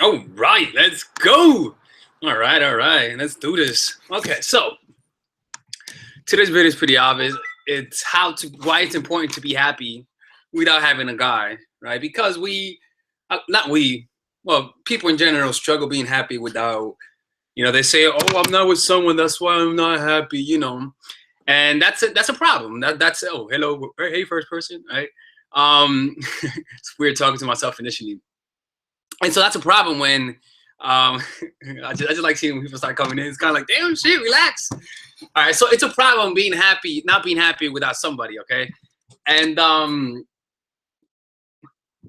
All right, let's go. All right, let's do this. Okay, so today's video is pretty obvious. It's why it's important to be happy without having a guy, right? Because not we, well, people in general struggle being happy without, they say, oh, I'm not with someone, that's why I'm not happy. And that's a problem. That's oh, hello, hey, first person, right? It's weird talking to myself initially. And so that's a problem when I just like seeing when people start coming in. It's kind of like, damn shit, relax. All right, so it's a problem being happy, not being happy without somebody, okay? And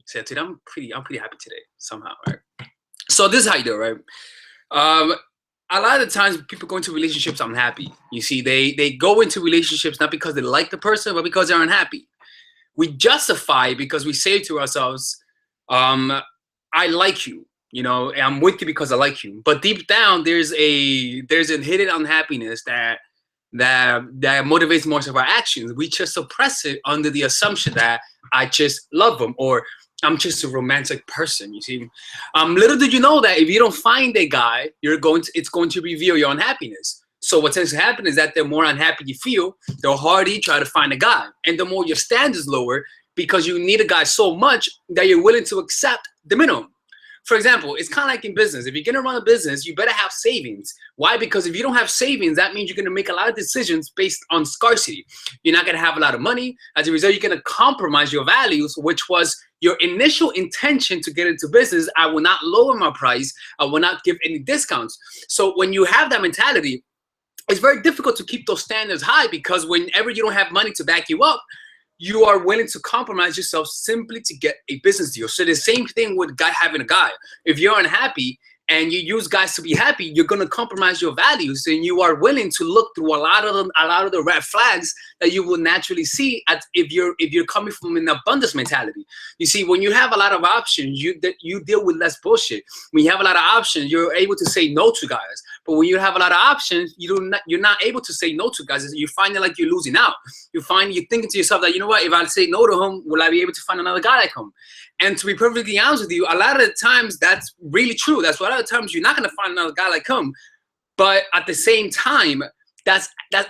so today I'm pretty happy today somehow, right? So this is how you do it, right? A lot of the times people go into relationships unhappy. You see, they go into relationships not because they like the person, but because they're unhappy. We justify because we say to ourselves, I like you, I'm with you because I like you. But deep down, there's a hidden unhappiness that motivates most of our actions. We just suppress it under the assumption that I just love them, or I'm just a romantic person. You see, little did you know that if you don't find a guy, it's going to reveal your unhappiness. So what tends to happen is that the more unhappy you feel, the harder you try to find a guy, and the more your standards lower because you need a guy so much that you're willing to accept the minimum. For example, it's kind of like in business. If you're going to run a business, you better have savings. Why? Because if you don't have savings, that means you're going to make a lot of decisions based on scarcity. You're not going to have a lot of money. As a result, you're going to compromise your values, which was your initial intention to get into business. I will not lower my price. I will not give any discounts. So when you have that mentality, it's very difficult to keep those standards high, because whenever you don't have money to back you up, you are willing to compromise yourself simply to get a business deal. So the same thing with having a guy. If you're unhappy and you use guys to be happy, you're going to compromise your values, and you are willing to look through a lot of the red flags that you will naturally see if you're coming from an abundance mentality. You see, when you have a lot of options, you deal with less bullshit. When you have a lot of options, you're able to say no to guys. But when you have a lot of options, you're not able to say no to guys. You find it like you're losing out. You're thinking to yourself that, you know what, if I say no to him, will I be able to find another guy like him? And to be perfectly honest with you, a lot of the times that's really true. That's what a lot of times you're not going to find another guy like him. But at the same time, that's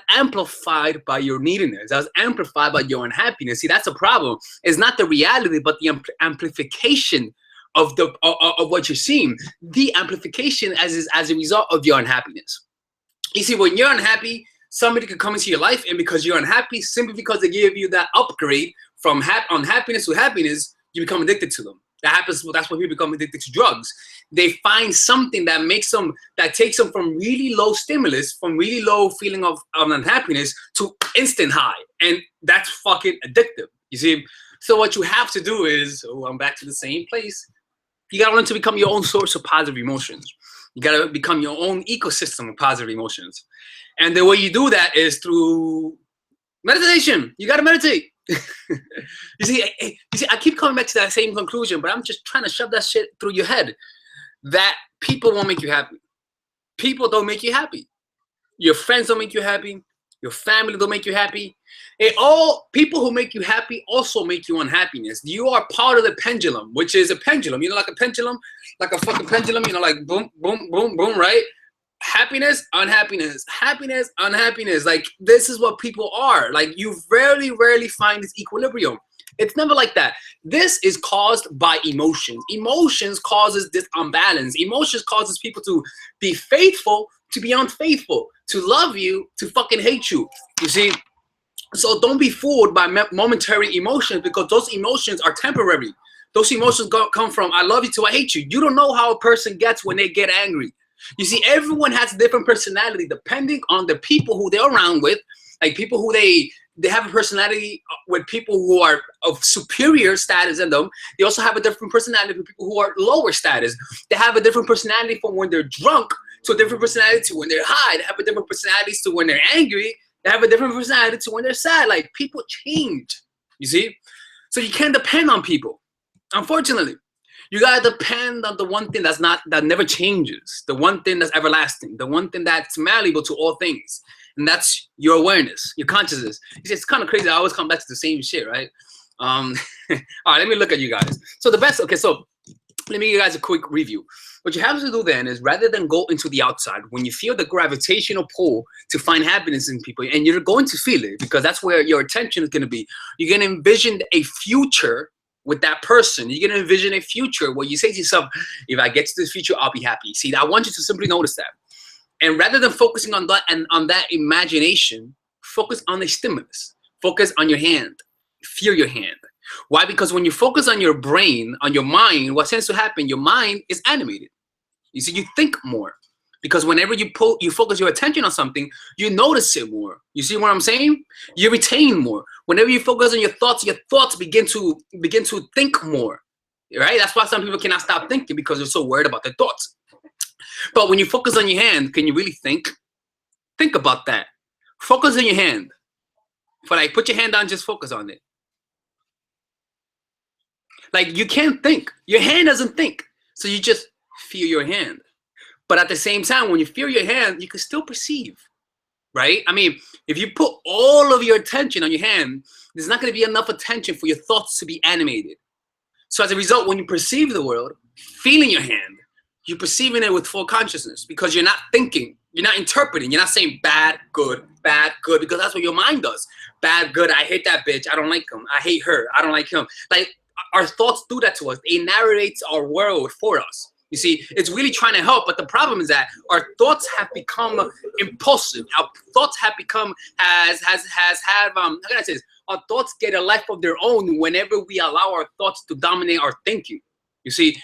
amplified by your neediness. That's amplified by your unhappiness. See, that's a problem. It's not the reality, but the amplification of what you're seeing. The amplification as a result of your unhappiness. You see, when you're unhappy, somebody could come into your life, and because you're unhappy, simply because they give you that upgrade from unhappiness to happiness, you become addicted to them. That's when people become addicted to drugs. They find something that takes them from really low stimulus, from really low feeling of unhappiness to instant high. And that's fucking addictive. You see? So what you have to do is, I'm back to the same place. You gotta learn to become your own source of positive emotions. You gotta become your own ecosystem of positive emotions. And the way you do that is through meditation. You gotta meditate. You see, I keep coming back to that same conclusion, but I'm just trying to shove that shit through your head that people won't make you happy. People don't make you happy. Your friends don't make you happy. Your family don't make you happy. And all people who make you happy also make you unhappiness. You are part of the pendulum, which is a pendulum. Like a pendulum, like a fucking pendulum, like boom, boom, boom, boom, right? Happiness, unhappiness, happiness, unhappiness. Like, this is what people are. Like, you rarely find this equilibrium. It's never like that. This is caused by emotions. Emotions causes this unbalance. Emotions causes people to be faithful, to be unfaithful, to love you, to fucking hate you. You see? So don't be fooled by momentary emotions, because those emotions are temporary. Those emotions come from I love you to I hate you. You don't know how a person gets when they get angry. You see, everyone has a different personality depending on the people who they're around with. Like, people who they have a personality with people who are of superior status in them. They also have a different personality with people who are lower status. They have a different personality from when they're drunk to a different personality to when they're high. They have a different personality to when they're angry. They have a different personality to when they're sad. Like, people change, you see? So you can't depend on people, unfortunately. You gotta depend on the one thing that never changes, the one thing that's everlasting, the one thing that's malleable to all things, and that's your awareness, your consciousness. It's kind of crazy. I always come back to the same shit, right? All right, let me look at you guys. So the best, okay, so let me give you guys a quick review. What you have to do then is, rather than go into the outside, when you feel the gravitational pull to find happiness in people, and you're going to feel it because that's where your attention is going to be, you're going to envision a future with that person. You're going to envision a future where you say to yourself, if I get to this future, I'll be happy. See, I want you to simply notice that. And rather than focusing on that and on that imagination, focus on the stimulus. Focus on your hand. Feel your hand. Why? Because when you focus on your brain, on your mind, what tends to happen, your mind is animated. You see, you think more. Because whenever you focus your attention on something, you notice it more. You see what I'm saying? You retain more. Whenever you focus on your thoughts begin to think more. Right? That's why some people cannot stop thinking, because they're so worried about their thoughts. But when you focus on your hand, can you really think? Think about that. Focus on your hand. For like, put your hand down, just focus on it. Like, you can't think. Your hand doesn't think. So you just feel your hand. But at the same time, when you feel your hand, you can still perceive. Right? I mean, if you put all of your attention on your hand, there's not going to be enough attention for your thoughts to be animated. So as a result, when you perceive the world, feeling your hand, you're perceiving it with full consciousness, because you're not thinking, you're not interpreting, you're not saying bad, good, because that's what your mind does. Bad, good, I hate that bitch, I don't like him, I hate her, I don't like him. Like, our thoughts do that to us. They narrate our world for us. You see, it's really trying to help, but the problem is that our thoughts have become impulsive. Our thoughts have become, how can I say this? Our thoughts get a life of their own whenever we allow our thoughts to dominate our thinking. You see,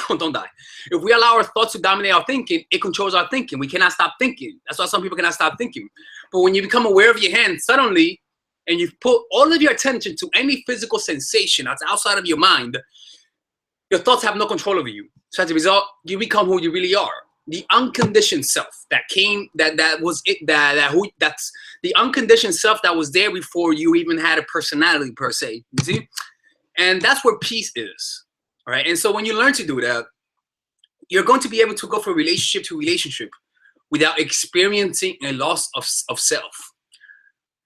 don't die. If we allow our thoughts to dominate our thinking, it controls our thinking. We cannot stop thinking. That's why some people cannot stop thinking. But when you become aware of your hand suddenly, and you put all of your attention to any physical sensation that's outside of your mind, your thoughts have no control over you. So as a result, you become who you really are. The unconditioned self that's the unconditioned self that was there before you even had a personality per se. You see? And that's where peace is. All right. And so when you learn to do that, you're going to be able to go from relationship to relationship without experiencing a loss of self.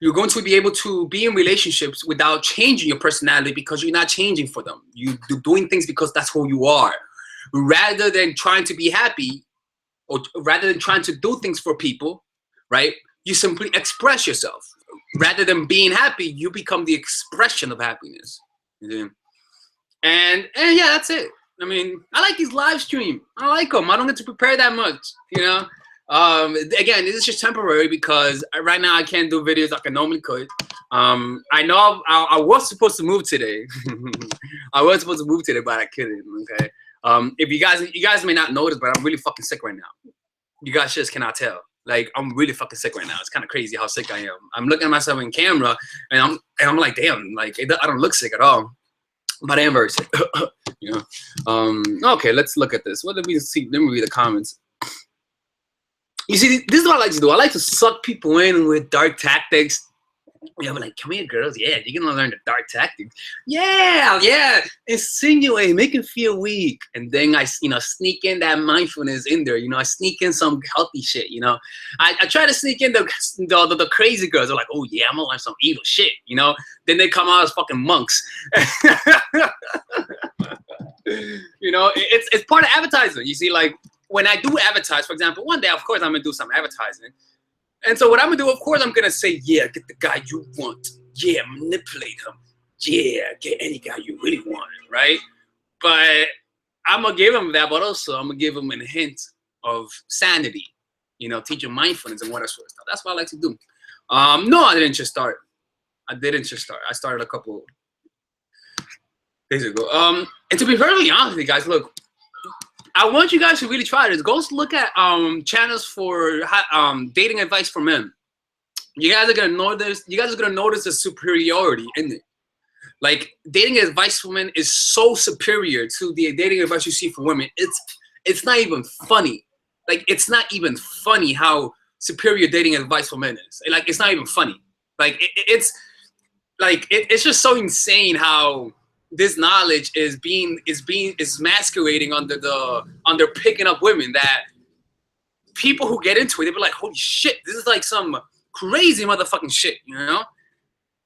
You're going to be able to be in relationships without changing your personality, because you're not changing for them. You're doing things because that's who you are. Rather than trying to be happy, or rather than trying to do things for people, right? You simply express yourself. Rather than being happy, you become the expression of happiness. Yeah. And yeah, that's it. I mean, I like these live stream. I like them. I don't get to prepare that much, you know. Again, this is just temporary because right now I can't do videos like I normally could. I know I was supposed to move today. I was supposed to move today, but I couldn't. Okay. If you guys may not notice, but I'm really fucking sick right now. You guys just cannot tell. Like, I'm really fucking sick right now. It's kind of crazy how sick I am. I'm looking at myself in camera, and I'm like, damn, like I don't look sick at all. But I am very sick. You know. Okay, let's look at this. What did we see? Let me read the comments. You see, this is what I like to do. I like to suck people in with dark tactics. Yeah, I'm like, come here, girls. Yeah, you're gonna learn the dark tactics. Yeah. Insinuate, make it feel weak, and then I, sneak in that mindfulness in there. I sneak in some healthy shit. I try to sneak in the crazy girls. They're like, oh yeah, I'm gonna learn some evil shit. Then they come out as fucking monks. It's part of advertising. You see, like when I do advertise, for example, one day, of course, I'm gonna do some advertising. And so what I'm gonna do, of course, I'm gonna say, yeah, get the guy you want. Yeah, manipulate him. Yeah, get any guy you really want, right? But I'm gonna give him that, but also I'm gonna give him a hint of sanity. Teach him mindfulness and what sort of stuff. That's what I like to do. No, I didn't just start. I started a couple days ago. And to be perfectly honest with you guys, look, I want you guys to really try this. Go look at channels for dating advice for men. You guys are gonna notice. You guys are gonna notice the superiority in it. Like, dating advice for men is so superior to the dating advice you see for women. It's not even funny. Like, it's not even funny how superior dating advice for men is. Like, it's not even funny. Like, it's just so insane how this knowledge is masquerading under picking up women, that people who get into it, they be like, holy shit, this is like some crazy motherfucking shit,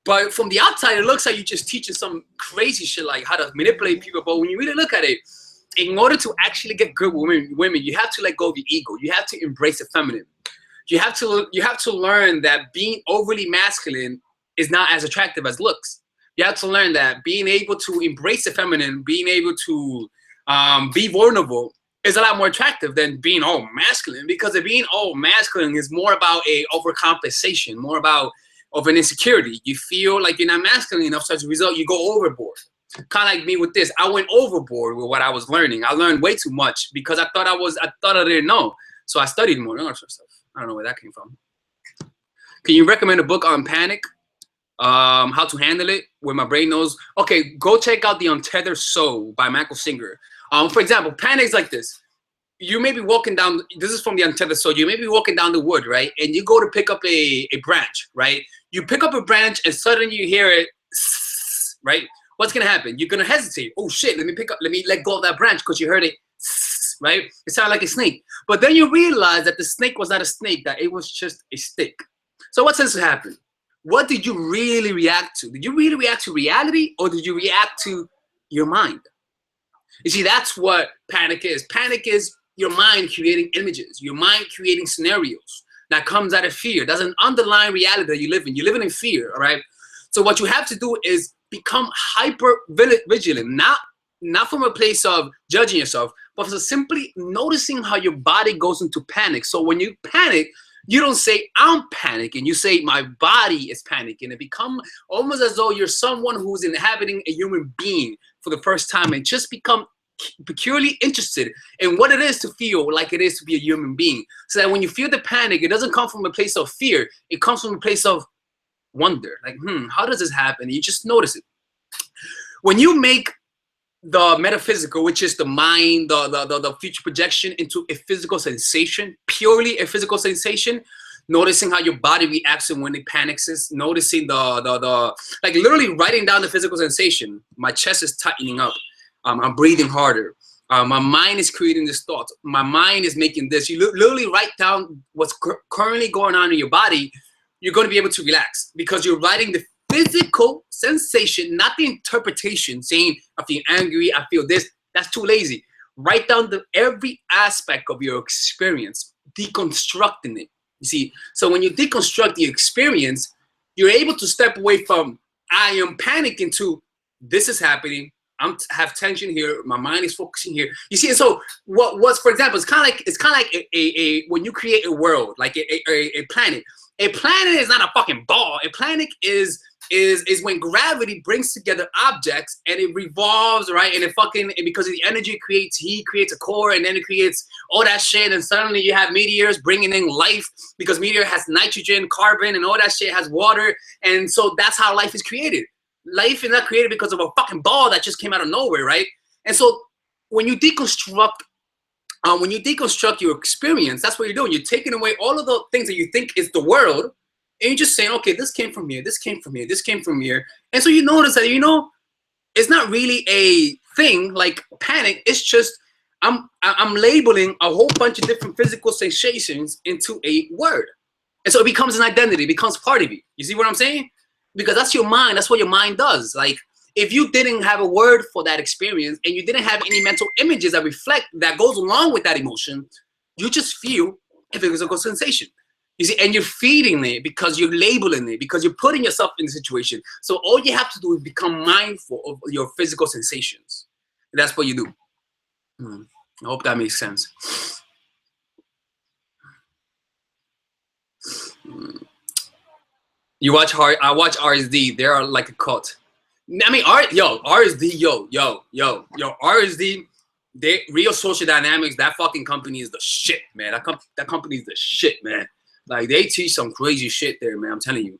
But from the outside, it looks like you're just teaching some crazy shit like how to manipulate people. But when you really look at it, in order to actually get good women, you have to let go of your ego. You have to embrace the feminine. You have to learn that being overly masculine is not as attractive as looks. You have to learn that being able to embrace the feminine, being able to be vulnerable is a lot more attractive than being all masculine, because being all masculine is more about a overcompensation, more about of an insecurity. You feel like you're not masculine enough, so as a result, you go overboard. Kind of like me with this. I went overboard with what I was learning. I learned way too much because I thought I didn't know. So I studied more and all that stuff. I don't know where that came from. Can you recommend a book on panic? How to handle it, where my brain knows. Okay, go check out The Untethered Soul by Michael Singer. For example, panic is like this. You may be walking down, this is from The Untethered Soul. You may be walking down the wood, right? And you go to pick up a branch, right? You pick up a branch and suddenly you hear it, right? What's gonna happen? You're gonna hesitate. Oh shit, let me let go of that branch because you heard it, right? It sounded like a snake. But then you realize that the snake was not a snake, that it was just a stick. So what tends to happen? What did you really react to? Did you really react to reality, or did you react to your mind? You see, that's what panic is. Panic is your mind creating images, your mind creating scenarios that comes out of fear. That's an underlying reality that you live in. You're living in fear, all right? So what you have to do is become hyper vigilant, not from a place of judging yourself, but for simply noticing how your body goes into panic. So when you panic, you don't say, I'm panicking. You say, my body is panicking. It become almost as though you're someone who's inhabiting a human being for the first time, and just become peculiarly interested in what it is to feel like it is to be a human being. So that when you feel the panic, it doesn't come from a place of fear. It comes from a place of wonder. Like, how does this happen? And you just notice it. When you make the metaphysical, which is the mind, the future projection, into a physical sensation, purely a physical sensation, noticing how your body reacts when it panics, is noticing like literally writing down the physical sensation. My chest is tightening up. I'm breathing harder. My mind is creating this thought. My mind is making this. You literally write down what's currently going on in your body. You're going to be able to relax because you're writing the physical sensation, not the interpretation, saying I feel angry, I feel this. That's too lazy. Write down every aspect of your experience, deconstructing it. You see, so when you deconstruct the experience, you're able to step away from I am panicking to this is happening. I have tension here. My mind is focusing here. You see, and so what's, for example, it's kind of like a when you create a world, like a planet. A planet is not a fucking ball. A planet is when gravity brings together objects and it revolves, right? And because of the energy it creates heat, creates a core, and then it creates all that shit. And suddenly you have meteors bringing in life because meteor has nitrogen, carbon, and all that shit has water. And so that's how life is created. Life is not created because of a fucking ball that just came out of nowhere, right? And so when you deconstruct your experience, that's what you're doing. You're taking away all of the things that you think is the world, and you're just saying, okay, this came from here, this came from here, this came from here. And so you notice that, it's not really a thing like panic. It's just I'm labeling a whole bunch of different physical sensations into a word. And so it becomes an identity, it becomes part of you. You see what I'm saying? Because that's your mind. That's what your mind does. Like, if you didn't have a word for that experience and you didn't have any mental images that goes along with that emotion, you just feel a physical sensation. You see, and you're feeding it because you're labeling it, because you're putting yourself in the situation. So all you have to do is become mindful of your physical sensations. And that's what you do. I hope that makes sense. I watch RSD. They are like a cult. I mean, RSD, RSD, Real Social Dynamics, that fucking company is the shit, man. That company is the shit, man. Like, they teach some crazy shit there, man. I'm telling you.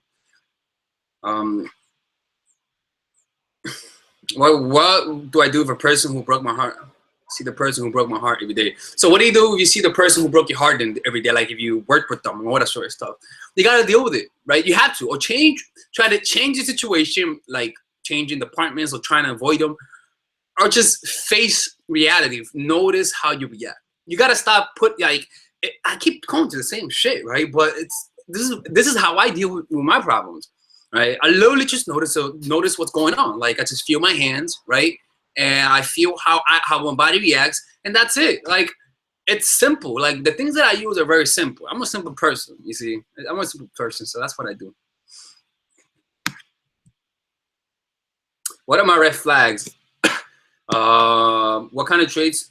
What do I do for a person who broke my heart? See the person who broke my heart every day. So what do you do if you see the person who broke your heart every day? Like, if you work with them and all that sort of stuff, you got to deal with it, right? You have to, or try to change the situation, like changing departments or trying to avoid them, or just face reality. Notice how you react. You got to stop I keep going to the same shit, right? But this is how I deal with my problems. right? I literally just notice what's going on. Like I just feel my hands, right? And I feel how my body reacts, and that's it. Like it's simple. Like the things that I use are very simple. I'm a simple person, you see. I'm a simple person, so that's what I do. What are my red flags? What kind of traits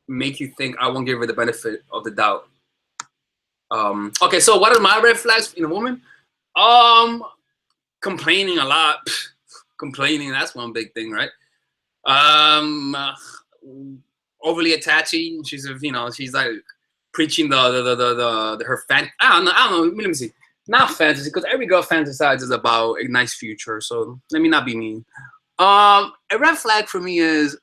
make you think I won't give her the benefit of the doubt? Okay, so what are my red flags in a woman? Complaining a lot. Complaining, that's one big thing, right? Overly attaching. She's, you know, she's like preaching her I don't know. Let me see. Not fantasy, because every girl fantasizes about a nice future. So let me not be mean. A red flag for me is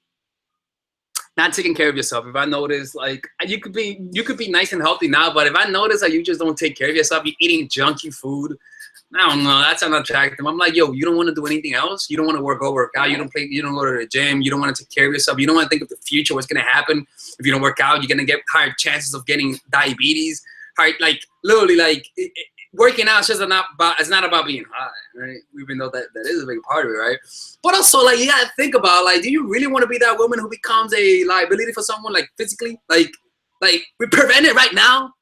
not taking care of yourself. If I notice, like, you could be nice and healthy now, but if I notice that you just don't take care of yourself, you're eating junky food, I don't know, that's unattractive. I'm like, yo, you don't want to do anything else? You don't want to work out, you don't go to the gym, you don't want to take care of yourself, you don't want to think of the future, what's going to happen if you don't work out, you're going to get higher chances of getting diabetes, like, literally, like, working out is just it's not about being high, right? Even though that is a big part of it, right? But also, like, you gotta think about, like, do you really want to be that woman who becomes a liability for someone, like, physically? Like prevent it right now.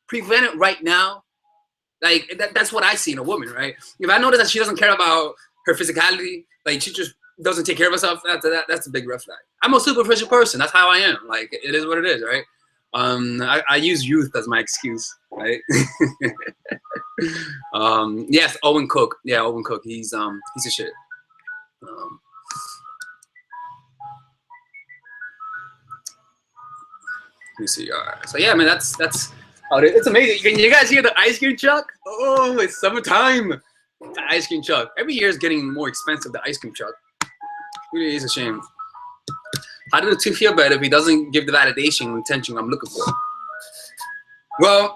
Like, that's what I see in a woman, right? If I notice that she doesn't care about her physicality, like, she just doesn't take care of herself, that's a big red flag. I'm a superficial person. That's how I am. Like, it is what it is, right? I use youth as my excuse, right? Yes, Owen Cook. Yeah, Owen Cook. He's a shit. Let me see. All right. So yeah, man, that's it's amazing. Can you guys hear the ice cream truck? Oh, it's summertime. The ice cream truck. Every year is getting more expensive. The ice cream truck. Really is a shame. How do the two feel better if he doesn't give the validation and attention I'm looking for? Well,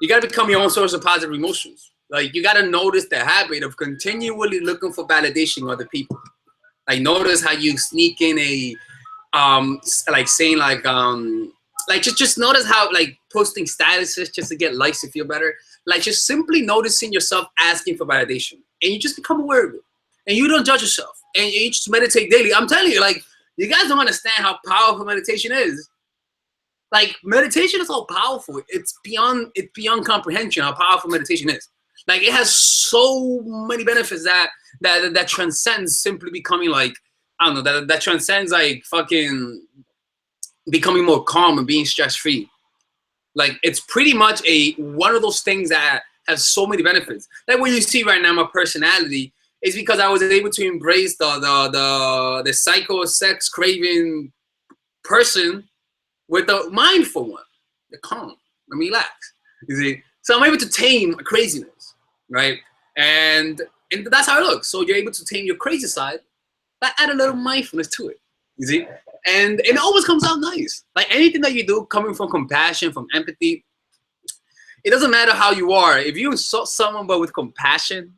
you gotta become your own source of positive emotions. Like, you gotta notice the habit of continually looking for validation in other people. Like, notice how you sneak in a like saying like just notice how, like, posting statuses just to get likes to feel better. Like, just simply noticing yourself asking for validation, and you just become aware of it, and you don't judge yourself, and you just meditate daily. I'm telling you, like, you guys don't understand how powerful meditation is. Like, meditation is all powerful. It's beyond comprehension how powerful meditation is. Like, it has so many benefits that transcends simply becoming, like, I don't know, that transcends, like, fucking becoming more calm and being stress-free. Like, it's pretty much one of those things that has so many benefits. Like, what you see right now, my personality is because I was able to embrace the psycho sex craving person with the mindful one, the calm and relax. You see, so I'm able to tame craziness, right? And that's how it looks. So you're able to tame your crazy side, but add a little mindfulness to it. You see, and it always comes out nice. Like, anything that you do coming from compassion, from empathy, it doesn't matter how you are. If you insult someone but with compassion,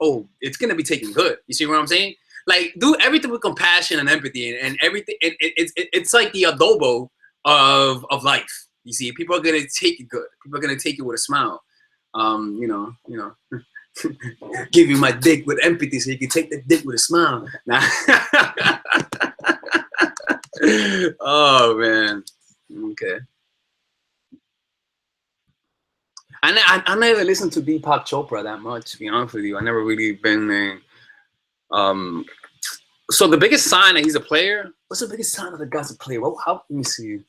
oh, it's gonna be taken good. You see what I'm saying? Like, do everything with compassion and empathy, and everything. It's like the adobo of life. You see, people are gonna take it good. People are gonna take it with a smile. You know, give you my dick with empathy so you can take the dick with a smile. Nah. Oh man. Okay. I never listened to Deepak Chopra that much, to be honest with you. I never really been so the biggest sign that he's a player. What's the biggest sign that the guy's a player? Well, let me see.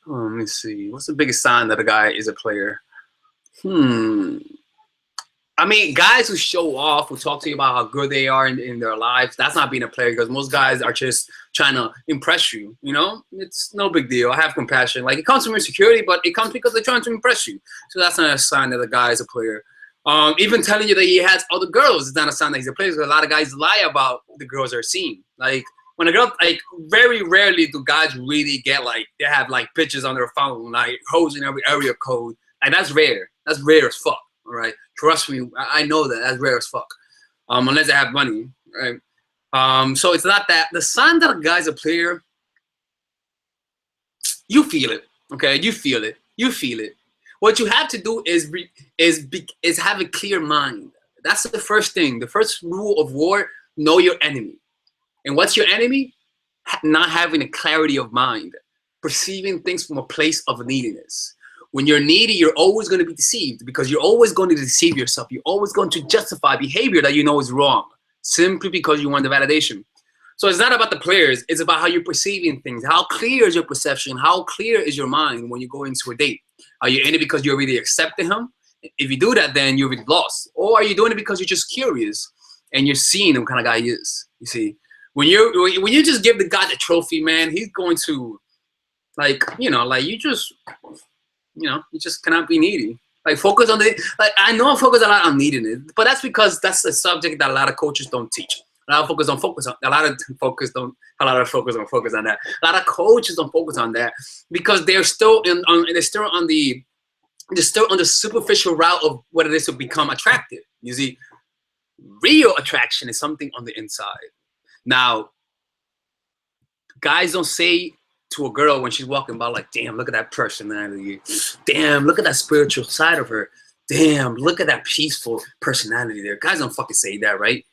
Let me see. What's the biggest sign that a guy is a player? I mean, guys who show off, who talk to you about how good they are in their lives, that's not being a player, because most guys are just trying to impress you, you know? It's no big deal. I have compassion. Like, it comes from insecurity, but it comes because they're trying to impress you. So that's not a sign that a guy is a player. Even telling you that he has other girls is not a sign that he's a player, because a lot of guys lie about the girls they're seeing. Like, when a girl, like, very rarely do guys really get, like, they have, like, pictures on their phone, like, hoes in every area code. Like, that's rare. That's rare as fuck. All right, trust me, I know that. That's rare as fuck. Unless they have money, right? So it's not that. The sign that a guy's a player, you feel it, okay? You feel it. What you have to do is have a clear mind. That's the first thing. The first rule of war, know your enemy. And what's your enemy? Not having a clarity of mind, perceiving things from a place of neediness. When you're needy, you're always going to be deceived because you're always going to deceive yourself. You're always going to justify behavior that you know is wrong simply because you want the validation. So it's not about the players. It's about how you're perceiving things. How clear is your perception? How clear is your mind when you go into a date? Are you in it because you already accepted him? If you do that, then you're already lost. Or are you doing it because you're just curious and you're seeing what kind of guy he is? You see, when you just give the guy the trophy, man, he's going to, like, you know, like you just cannot be needy. Like, focus on the, like, I know I focus a lot on neediness, but that's because that's a subject that a lot of coaches don't teach. A lot of focus on that. A lot of coaches don't focus on that because they're still on the superficial route of what it is to become attractive. You see, real attraction is something on the inside. Now, guys don't say to a girl when she's walking by, like, damn, look at that personality. Damn, look at that spiritual side of her. Damn, look at that peaceful personality there. Guys don't fucking say that, right?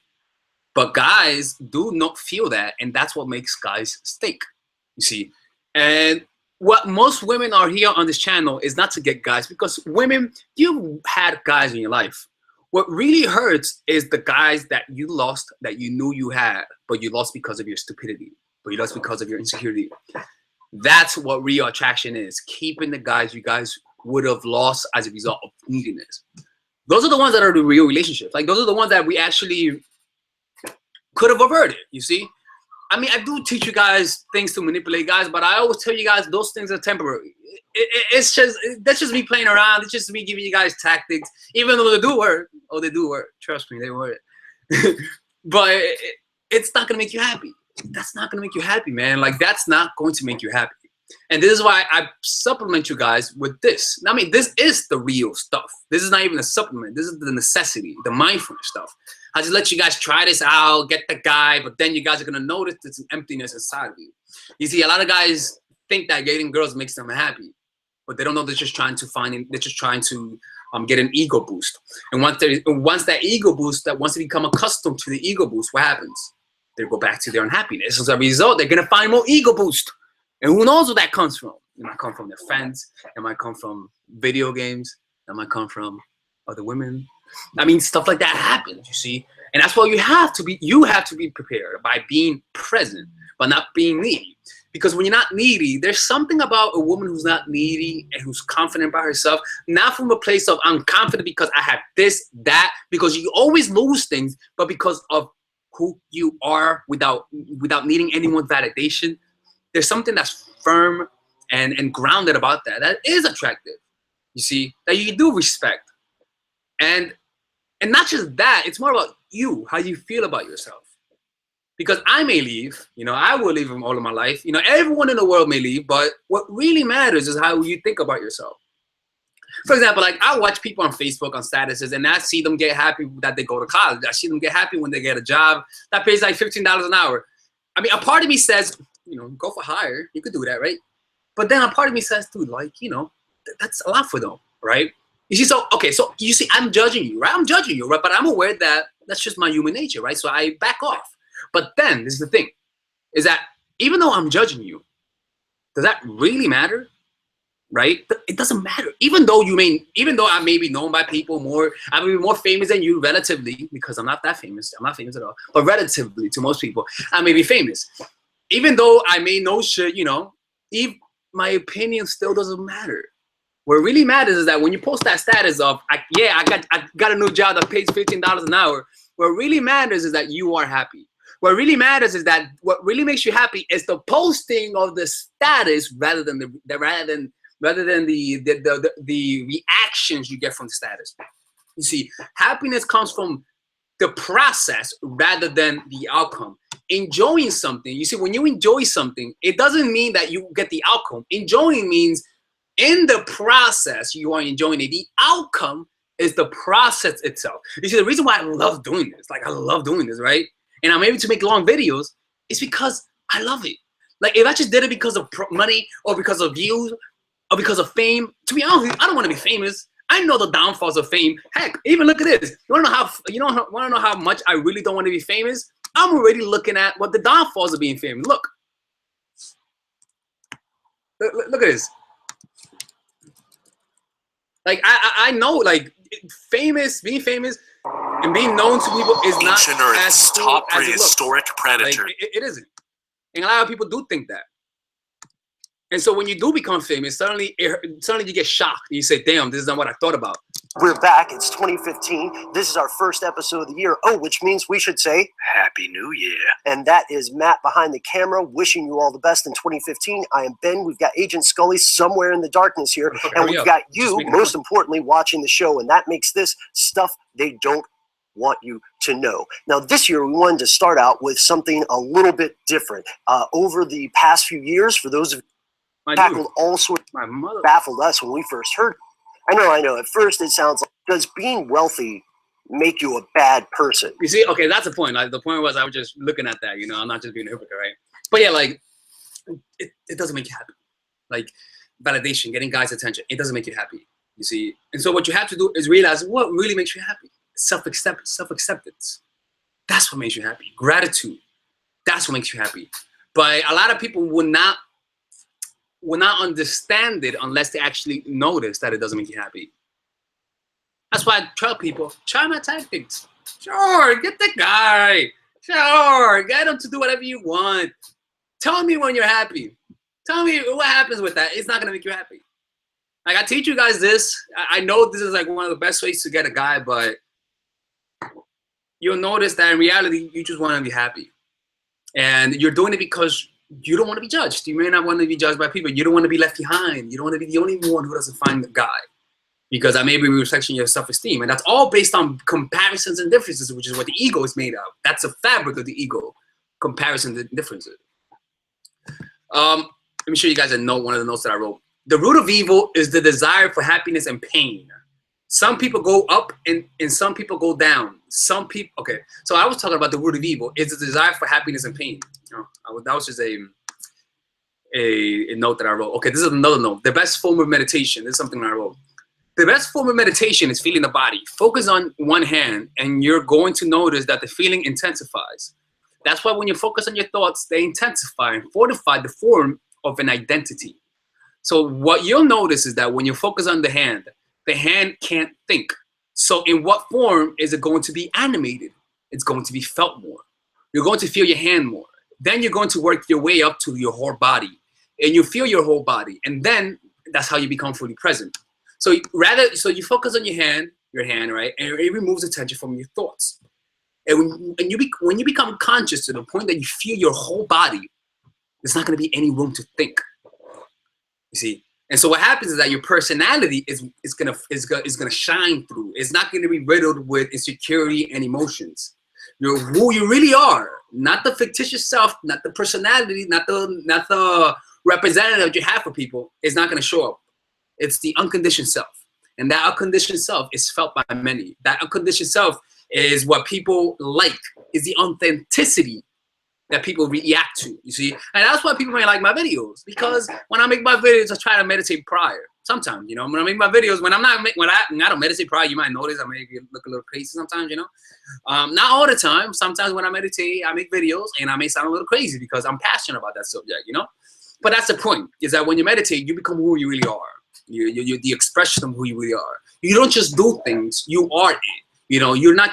But guys do not feel that, and that's what makes guys stink, you see. And what most women are here on this channel is not to get guys, because women, you've had guys in your life. What really hurts is the guys that you lost, that you knew you had, but you lost because of your stupidity, but you lost because of your insecurity. That's what real attraction is, keeping the guys you guys would have lost as a result of neediness. Those are the ones that are the real relationships. Like, those are the ones that we actually could have averted, you see. I mean, I do teach you guys things to manipulate guys, but I always tell you guys those things are temporary. That's just me playing around. It's just me giving you guys tactics, even though they do work. Oh, they do work. Trust me, they work. But it's not gonna make you happy. That's not gonna make you happy, man. Like, that's not going to make you happy. And this is why I supplement you guys with this. I mean, this is the real stuff. This is not even a supplement. This is the necessity, the mindfulness stuff. I just let you guys try this out, get the guy, but then you guys are gonna notice there's an emptiness inside of you. You see, a lot of guys think that dating girls makes them happy, but they don't know they're just trying to get an ego boost. And once that ego boost, once they become accustomed to the ego boost, what happens? They go back to their unhappiness. As a result, they're gonna find more ego boost. And who knows where that comes from? It might come from their friends. It might come from video games. It might come from other women. I mean, stuff like that happens, you see. And that's why you have to be prepared by being present, but not being needy. Because when you're not needy, there's something about a woman who's not needy and who's confident about herself, not from a place of I'm confident because I have this, that, because you always lose things, but because of who you are without needing anyone's validation. There's something that's firm and grounded about that is attractive, you see, that you do respect. And not just that, it's more about you, how you feel about yourself. Because I may leave, you know, I will leave all of my life. You know, everyone in the world may leave, but what really matters is how you think about yourself. For example, like, I watch people on Facebook on statuses, and I see them get happy that they go to college. I see them get happy when they get a job that pays like $15 an hour. I mean, a part of me says, you know, go for hire. You could do that, right? But then a part of me says, dude, like, you know, that's a lot for them, right? You see, so, okay, so you see, I'm judging you, right? I'm judging you, right? But I'm aware that that's just my human nature, right? So I back off. But then, this is the thing, is that even though I'm judging you, does that really matter? Right? It doesn't matter. Even though I may be known by people more, I may be more famous than you relatively, because I'm not that famous. I'm not famous at all. But relatively to most people, I may be famous. Even though I may know shit, you know, my opinion still doesn't matter. What really matters is that when you post that status of, I got a new job that pays $15 an hour, what really matters is that you are happy. What really matters is that what really makes you happy is the posting of the status rather than the reactions you get from the status. You see, happiness comes from the process rather than the outcome. Enjoying something, you see, when you enjoy something, it doesn't mean that you get the outcome. Enjoying means in the process you are enjoying it. The outcome is the process itself. You see, the reason why I love doing this, like, I love doing this, right? And I'm able to make long videos, is because I love it. Like, if I just did it because of money or because of views or because of fame, to be honest, I don't want to be famous. I know the downfalls of fame. Heck, even look at this. You want to know how much I really don't want to be famous? I'm already looking at what the downfalls of being famous. Look at this. Like I know, like being famous and being known to people is not as cool top as it looks. prehistoric predator. Like, it isn't, and a lot of people do think that. And so when you do become famous, suddenly you get shocked. You say, "Damn, this is not what I thought about." We're back. It's 2015. This is our first episode of the year. Oh, which means we should say Happy New Year. And that is Matt behind the camera, wishing you all the best in 2015. I am Ben. We've got Agent Scully somewhere in the darkness here. And we've got you, most importantly, watching the show. And that makes this stuff they don't want you to know. Now, this year, we wanted to start out with something a little bit different. Over the past few years, for those of you who tackled all sorts of baffled us when we first heard it. I know. At first, it sounds like, does being wealthy make you a bad person? You see, okay, that's the point. Like, the point was I was just looking at that, I'm not just being a hypocrite, right? But yeah, like, it doesn't make you happy. Like, validation, getting guys' attention, it doesn't make you happy, you see? And so what you have to do is realize what really makes you happy. Self-acceptance. That's what makes you happy. Gratitude. That's what makes you happy. But a lot of people will not understand it unless they actually notice that it doesn't make you happy. That's why I tell people, try my tactics. Sure, get the guy. Sure, get him to do whatever you want. Tell me when you're happy. Tell me what happens with that. It's not gonna make you happy. Like, I teach you guys this. I know this is like one of the best ways to get a guy, but you'll notice that in reality, you just want to be happy. And you're doing it because you don't want to be judged. You may not want to be judged by people. You don't want to be left behind. You don't want to be the only one who doesn't find the guy. Because that may be a reflection of your self-esteem. And that's all based on comparisons and differences, which is what the ego is made of. That's the fabric of the ego. Comparisons and differences. Let me show you guys one of the notes that I wrote. The root of evil is the desire for happiness and pain. Some people go up and some people go down. Okay, so I was talking about the root of evil is the desire for happiness and pain. That was just a note that I wrote. Okay, this is another note. The best form of meditation, this is something that I wrote. The best form of meditation is feeling the body. Focus on one hand and you're going to notice that the feeling intensifies. That's why when you focus on your thoughts, they intensify and fortify the form of an identity. So what you'll notice is that when you focus on the hand can't think. So in what form is it going to be animated? It's going to be felt more. You're going to feel your hand more. Then you're going to work your way up to your whole body. And you feel your whole body. And then that's how you become fully present. So you focus on your hand, right? And it removes attention from your thoughts. And when you become conscious to the point that you feel your whole body, there's not going to be any room to think. You see? And so what happens is that your personality is gonna shine through. It's not gonna be riddled with insecurity and emotions. You're who you really are, not the fictitious self, not the personality, not the representative you have for people. It's not gonna show up. It's the unconditioned self, and that unconditioned self is felt by many. That unconditioned self is what people like. Is the authenticity that people react to, you see? And that's why people may like my videos, because when I make my videos, I try to meditate prior. Sometimes, when I make my videos, when I don't meditate prior, you might notice I may look a little crazy sometimes, Not all the time. Sometimes when I meditate, I make videos and I may sound a little crazy because I'm passionate about that subject, But that's the point, is that when you meditate, you become who you really are. You're the expression of who you really are. You don't just do things, you are it. You don't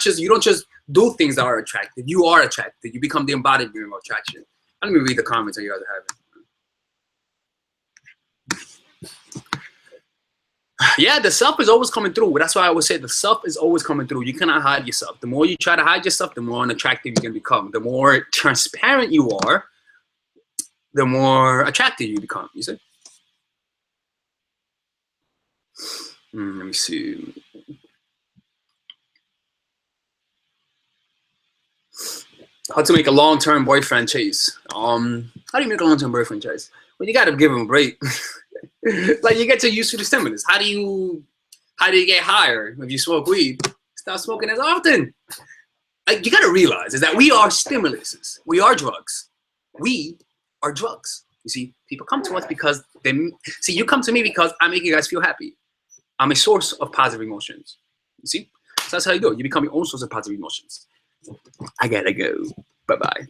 just do things that are attractive. You are attractive. You become the embodiment of attraction. Let me read the comments that you guys are having. Yeah, the self is always coming through. That's why I would say the self is always coming through. You cannot hide yourself. The more you try to hide yourself, the more unattractive you can become. The more transparent you are, the more attractive you become, you see? Let me see. How to make a long-term boyfriend chase. How do you make a long-term boyfriend chase? Well, you got to give him a break. Like, you get too used to the stimulus. How do you get higher if you smoke weed? Stop smoking as often. Like, you got to realize is that we are stimuluses. We are drugs. We are drugs. You see, people come to us because you come to me because I make you guys feel happy. I'm a source of positive emotions. You see? So that's how you do it. You become your own source of positive emotions. I gotta go. Bye-bye.